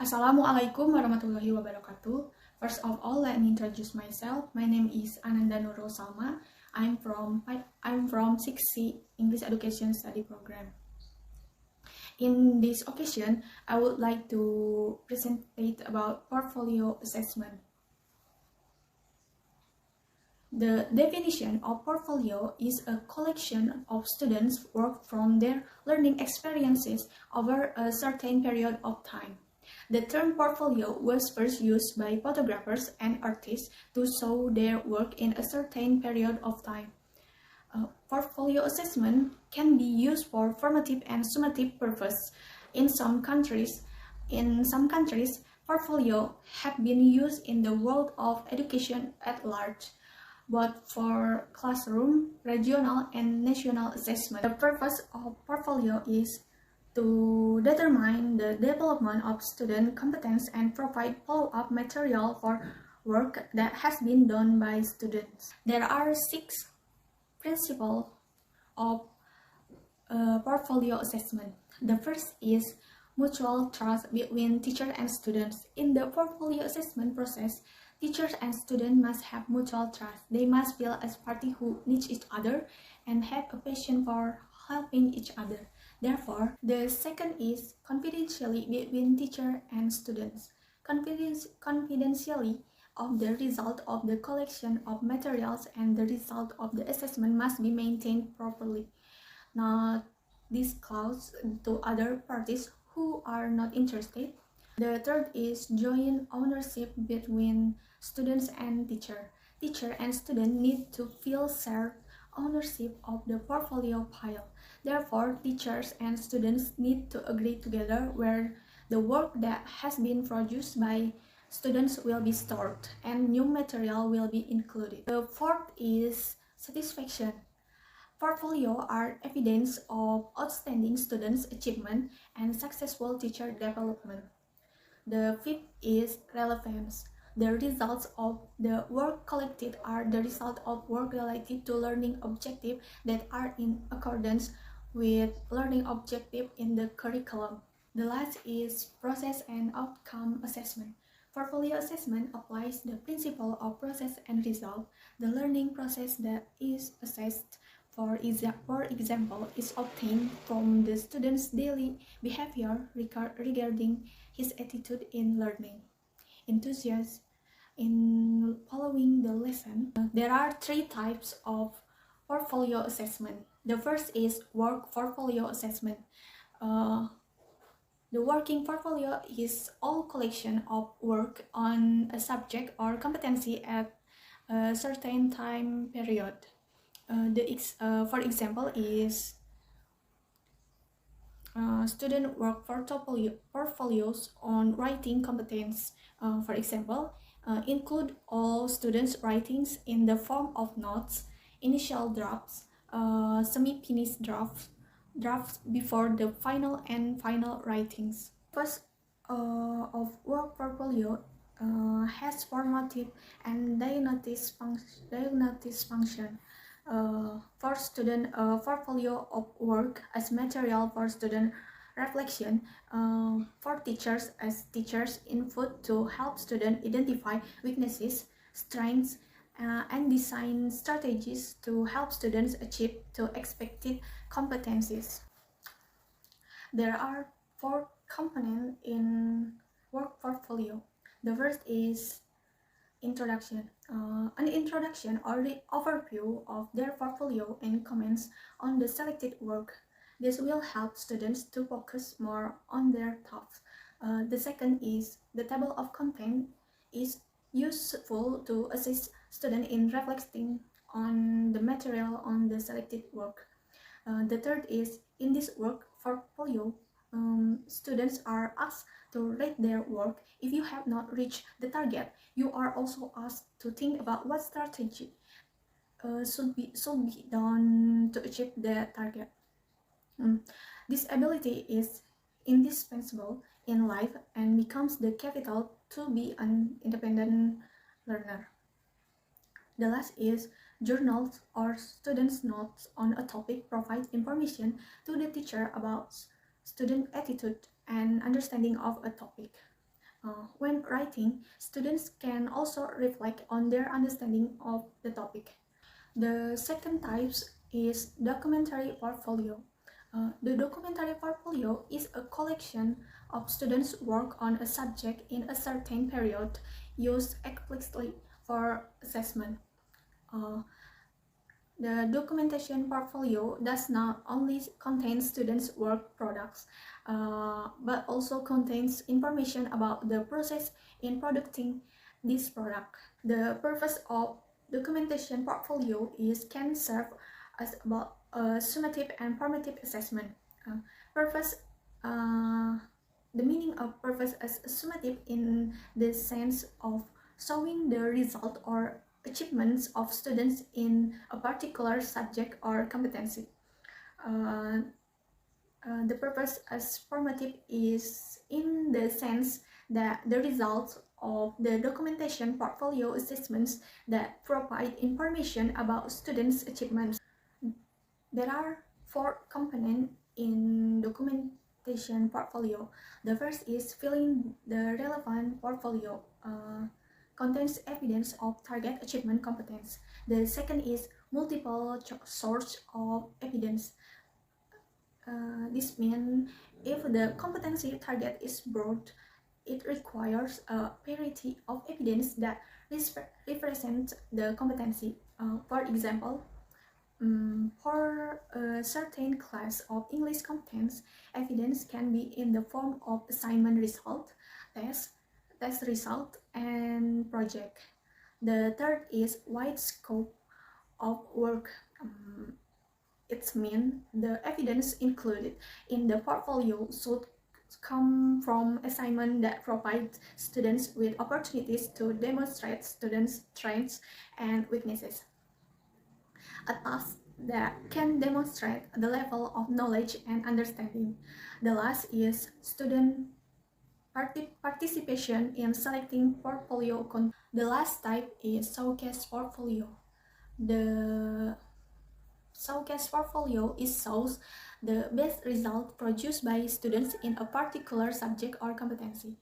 Assalamualaikum warahmatullahi wabarakatuh. First of all, let me introduce myself. My name is Ananda Nurul Salma. I'm from 6C English Education Study Program. In this occasion, I would like to present about portfolio assessment. The definition of portfolio is a collection of students' work from their learning experiences over a certain period of time. The term portfolio was first used by photographers and artists to show their work in a certain period of time. Portfolio assessment can be used for formative and summative purposes. In some countries, portfolio have been used in the world of education at large, both for classroom, regional, and national assessment. The purpose of portfolio is to determine the development of student competence and provide follow-up material for work that has been done by students. There are 6 principles of portfolio assessment. The first is mutual trust between teacher and students. In the portfolio assessment process, teachers and students must have mutual trust. They must feel as parties who need each other and have a passion for helping each other. Therefore, the second is confidentiality between teacher and students. Confidentiality of the result of the collection of materials and the result of the assessment must be maintained properly, not disclosed to other parties who are not interested. The third is joint ownership between students and teacher. Teacher and student need to feel shared ownership of the portfolio file. Therefore, teachers and students need to agree together where the work that has been produced by students will be stored and new material will be included. The fourth is satisfaction. Portfolio are evidence of outstanding students' achievement and successful teacher development. The fifth is relevance. The results of the work collected are the result of work related to learning objectives that are in accordance with learning objectives in the curriculum. The last is process and outcome assessment. Portfolio assessment applies the principle of process and result. The learning process that is assessed, for example, is obtained from the student's daily behavior regarding his attitude in learning, enthusiasm in following the lesson. There are 3 types of portfolio assessment. The first is work portfolio assessment. The working portfolio is all collection of work on a subject or competency at a certain time period. For example, is student work portfolios on writing competence. For example, include all students' writings in the form of notes, initial drafts, semi-finished drafts before the final and final writings. First of work portfolio has formative and diagnostic function. For student portfolio of work as material for student reflection, for teachers as teachers input to help students identify weaknesses, strengths, and design strategies to help students achieve the expected competencies. There are 4 components in work portfolio. The first is introduction. An introduction or the overview of their portfolio and comments on the selected work. This will help students to focus more on their thoughts. The second is the table of content is useful to assist students in reflecting on the material on the selected work. The third is in this work portfolio, students are asked to rate their work. If you have not reached the target, you are also asked to think about what strategy should be done to achieve the target. This ability is indispensable in life and becomes the capital to be an independent learner. The last is journals or students' notes on a topic provide information to the teacher about student attitude and understanding of a topic. When writing, students can also reflect on their understanding of the topic. The second type is documentary portfolio. The documentary portfolio is a collection of students' work on a subject in a certain period, used explicitly for assessment. The documentation portfolio does not only contain students' work products, but also contains information about the process in producing this product. The purpose of documentation portfolio can serve as about summative and formative assessment. Purpose The meaning of purpose as summative in the sense of showing the result or achievements of students in a particular subject or competency. The purpose as formative is in the sense that the results of the documentation portfolio assessments that provide information about students' achievements. There are 4 components in documentation portfolio. The first is filling the relevant portfolio. Contains evidence of target achievement competence. The second is multiple source of evidence. This means if the competency target is broad, it requires a variety of evidence that represents the competency. For example, for a certain class of English competence, evidence can be in the form of assignment result, test result, and project. The third is wide scope of work. It means the evidence included in the portfolio should come from assignment that provide students with opportunities to demonstrate students' strengths and weaknesses. A task that can demonstrate the level of knowledge and understanding. The last is student participation in selecting portfolio content. The last type is showcase portfolio. The showcase portfolio shows the best result produced by students in a particular subject or competency.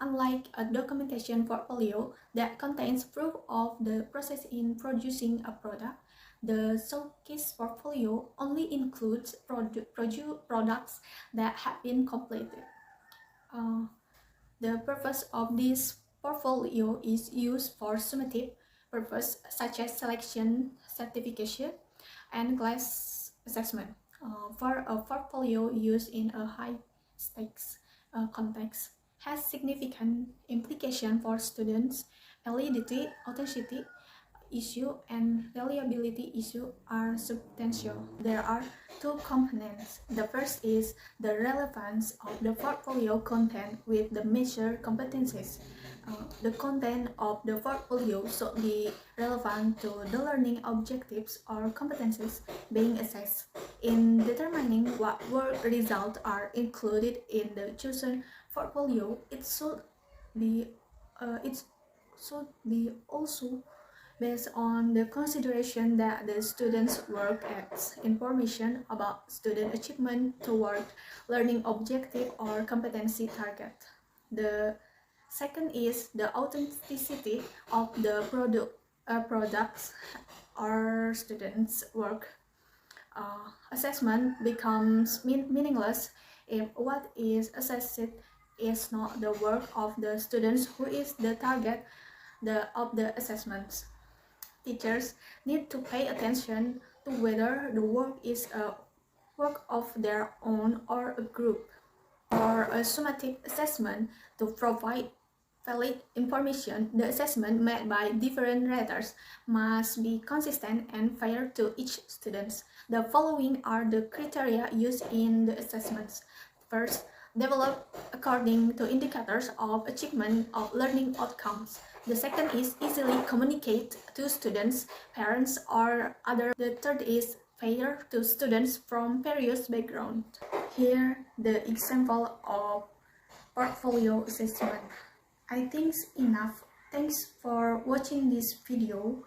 Unlike a documentation portfolio that contains proof of the process in producing a product, the showcase portfolio only includes products that have been completed. The purpose of this portfolio is used for summative purpose such as selection, certification, and class assessment. For a portfolio used in a high-stakes context, has significant implication for students. Validity, authenticity issue, and reliability issue are substantial. There are 2 components. The first is the relevance of the portfolio content with the measured competencies. The content of the portfolio should be relevant to the learning objectives or competencies being assessed. In determining what work results are included in the chosen portfolio, it should be also based on the consideration that the student's work adds information about student achievement toward learning objective or competency target. The second is the authenticity of the products or students' work. Assessment becomes meaningless if what is assessed is not the work of the students who is the target of the assessments. Teachers need to pay attention to whether the work is a work of their own or a group. For a summative assessment to provide valid information, the assessment made by different raters must be consistent and fair to each student. The following are the criteria used in the assessments. First, developed according to indicators of achievement of learning outcomes. The second is easily communicate to students, parents, or other. The third is fair to students from various backgrounds. Here, the example of portfolio assessment. I think enough. Thanks for watching this video.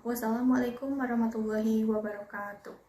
Wassalamualaikum warahmatullahi wabarakatuh.